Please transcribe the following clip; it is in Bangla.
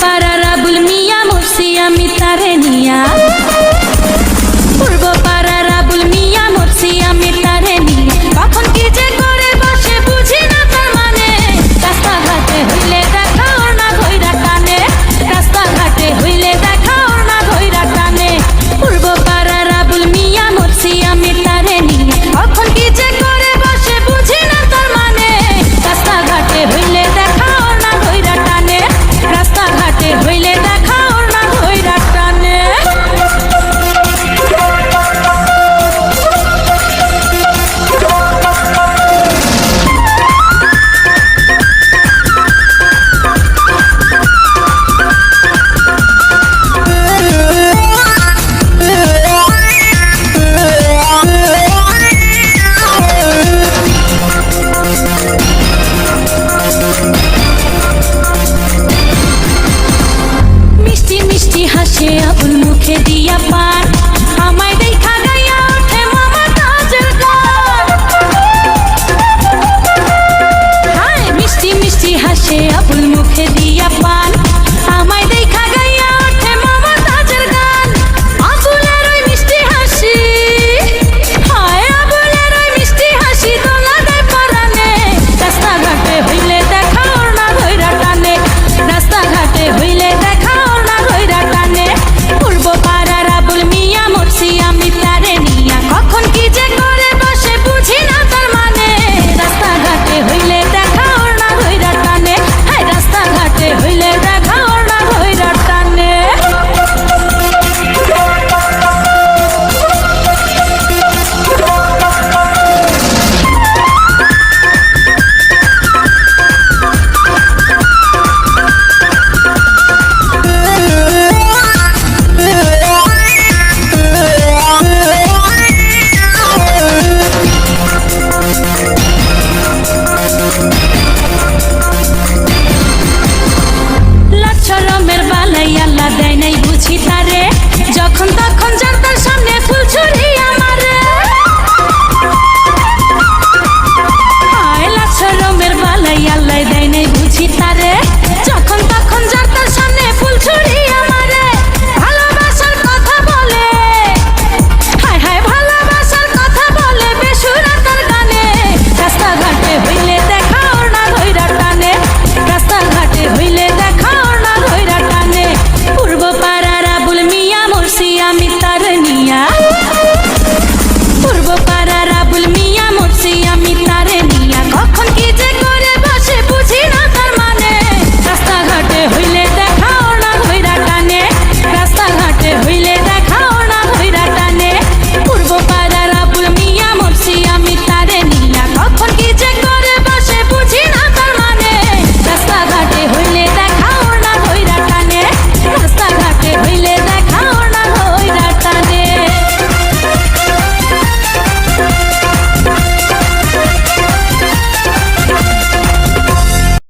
পাড়ার আবুল মিয়া মরছি আমি তারে নিয়া, পূর্ব পাড়ার আবুল মিয়া মরছি আমি তারে নিয়া। কখন কি যে করে বসে বুঝি না তার মানে, রাস্তাঘাটে হইলে দেখা ওর না ধইরা টানে, রাস্তাঘাটে হইলে দেখা ওর না ধইরা টানে। পূর্ব পাড়ার আবুল মিয়া মরছি আমি তারে নিয়া, কখন কি যে করে বসে বুঝি না তার মানে, রাস্তাঘাটে হইলে দেখা ওর না ধইরা টানে, রাস্তাঘাটে হইলে দেখা ওর না ধইরা টানে। মিষ্টি মিষ্টি হাসে আবুল মুখে দিয়া পান, আমায় দেখা গাইয়া ওঠে মামা কাজের গান। হায় মিষ্টি মিষ্টি হাসে আবুল মুখে দিয়া পান, আমায় দেখা গাইয়া ওঠে মামা কাজের গান। আবুলের ওই মিষ্টি হাসি, হায় আবুলের ওই মিষ্টি হাসি দোলা দেয় পরানে, রাস্তাঘাটে হইলে দেখা ওর না ধইরা টানে, রাস্তাঘাটে হইলে দেখা ওর না ধইরা টানে। পূর্ব পাড়ার আবুল মিয়া মরছি আমি তারে নিয়া, কখন কি যে করে বসে বুঝি না তার মানে, রাস্তাঘাটে হইলে দেখা ওর না ধইরা টানে, হ্যাঁ রাস্তাঘাটে হইলে দেখা ওর না ধইরা টানে। লাচ্ছরমের বালাই আল্লাহ দেয় নাই বুঝি তারে, যখন